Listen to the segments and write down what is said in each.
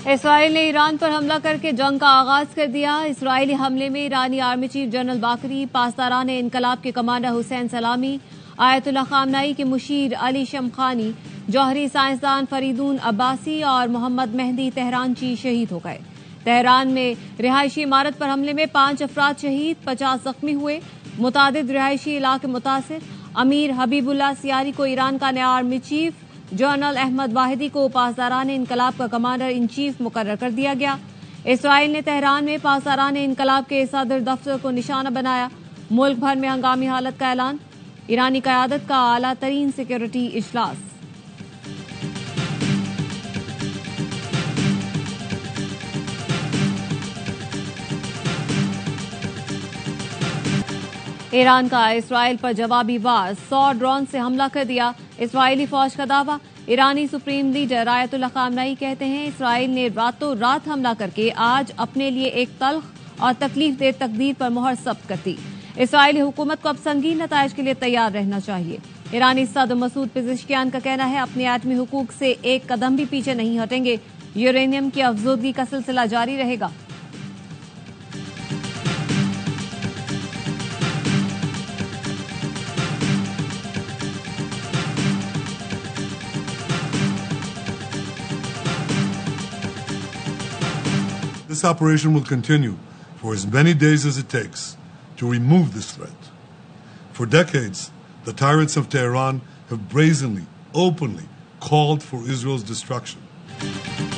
Israel ने Iran पर हमला करके जंग का आगाज कर दिया। इसराइली हमले में ईरानी आर्मी चीफ जनरल बाकरी, पासदारान इनकलाब के कमांडर हुसैन सलामी, आयतुल्लाह खामनाई के मुशीर अली शमखानी, जौहरी साइंसदान फरीदून अब्बासी और मोहम्मद मेहदी तेहरानची शहीद हो गए। तेहरान में रिहायशी इमारत पर हमले में 5 अफराद शहीद, 50 जख्मी हुए। मुतादिद रिहायशी इलाके मुतासिर। अमीर हबीबुल्लाह सियारी को ईरान का नया army chief, general Ahmad Vahidi को पासदारान इनकलाब का कमांडर इन चीफ मुकर्रर कर दिया गया। इसराइल ने तेहरान में पासदारान इनकलाब के सदर दफ्तर को निशाना बनाया। मुल्क भर में हंगामी हालत का ऐलान। ईरानी क़यादत का आला तरीन सिक्योरिटी इजलास। ईरान का इसराइल पर जवाबी वार, 100 ड्रोन से हमला कर दिया। इसराइली फौज का दावा। ईरानी सुप्रीम लीडर आयतुल्लाह खामनाई कहते हैं इसराइल ने रातों रात हमला करके आज अपने लिए एक तल्ख और तकलीफदेह तकदीर पर मोहर जब्त कर दी। इसराइली हुकूमत को अब संगीन नताइज के लिए तैयार रहना चाहिए। ईरानी सदर मसूद पेज़ेश्कियान का कहना है अपने एटमी हुकूक से एक कदम भी पीछे नहीं हटेंगे। यूरेनियम की अफजोदगी का सिलसिला जारी रहेगा। This operation will continue for as many days as it takes to remove this threat. For decades, the tyrants of Tehran have brazenly, openly called for Israel's destruction.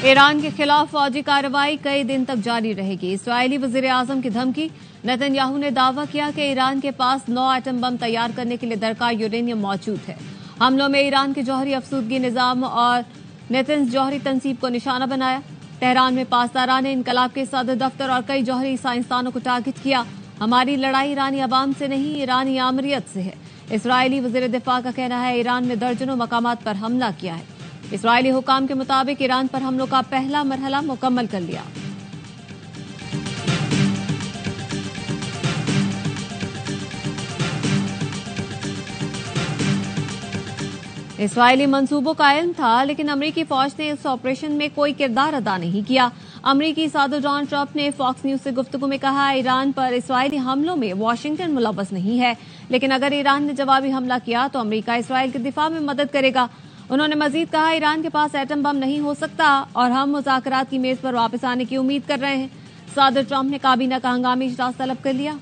Iran के खिलाफ फौजी कार्रवाई कई दिन तक जारी रहेगी। इस्राएली वजीर आजम की धमकी। नेतन्याहू ने दावा किया कि ईरान के पास 9 एटम बम तैयार करने के लिए दरकार यूरेनियम मौजूद है। हमलों में ईरान के जौहरी अफसूदगी निजाम और नेतन्स जौहरी तंसीब को निशाना बनाया। तेहरान में पासदारान ने इनकलाब के सदर दफ्तर और कई जौहरी साइंसदानों को टारगेट किया। हमारी लड़ाई ईरानी अवाम से नहीं, ईरानी आमरीत से है। इसराइली वजीर दिफा का कहना है ईरान ने दर्जनों मकामात पर हमला किया है। इसराइली हुकाम के मुताबिक ईरान पर हमलों का पहला मरहला मुकम्मल कर लिया। इसराइली मंसूबों का इल्म था, लेकिन अमरीकी फौज ने इस ऑपरेशन में कोई किरदार अदा नहीं किया। अमरीकी सदर डोनाल्ड ट्रंप ने फॉक्स न्यूज से गुफ्तगू में कहा ईरान पर इसराइली हमलों में वाशिंगटन मुलव्वस नहीं है, लेकिन अगर ईरान ने जवाबी हमला किया तो अमरीका इसराइल के दिफा में मदद करेगा। उन्होंने मजीद कहा ईरान के पास एटम बम नहीं हो सकता और हम मुज़ाकरात की मेज पर वापस आने की उम्मीद कर रहे हैं। सदर ट्रंप ने काबीना का हंगामी इजलास तलब कर लिया।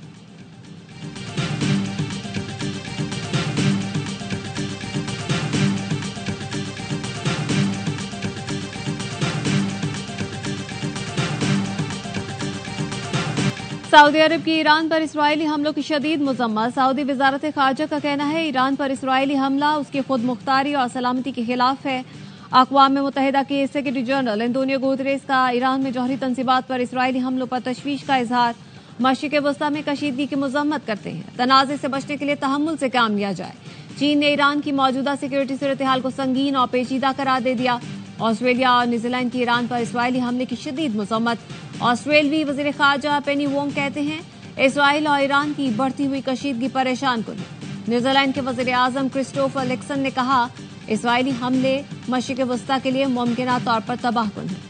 सऊदी अरब की ईरान पर इसराइली हमलों की शदीद मजम्मत। सऊदी वजारत खारजा का कहना है ईरान पर इसराइली हमला उसकी खुद मुख्तारी और सलामती के खिलाफ है। अक़वाम मुत्तहिदा के सेक्रेटरी जनरल एंटोनियो गुतेरेस का ईरान में जौहरी तंसीबात पर इसराइली हमलों पर तशवीश का इजहार। मशरिक़ वस्ता में कशीदगी की मजम्मत करते हैं। तनाज़े से बचने के लिए तहम्मुल से काम लिया जाए। चीन ने ईरान की मौजूदा सिक्योरिटी सूरत हाल को संगीन और पेचीदा करार दे दिया। ऑस्ट्रेलिया और न्यूजीलैंड की ईरान पर इसराइली हमले की शदीद मजम्मत। ऑस्ट्रेलवी वजीर खारजा पेनी वोंग कहते हैं इसराइल और ईरान की बढ़ती हुई कशीदगी परेशान कुन है। न्यूजीलैंड के वजीर आजम क्रिस्टोफर लिक्सन ने कहा इसराइली हमले मशरिक़ वस्ता के लिए मुमकिन तौर पर तबाह कुन है।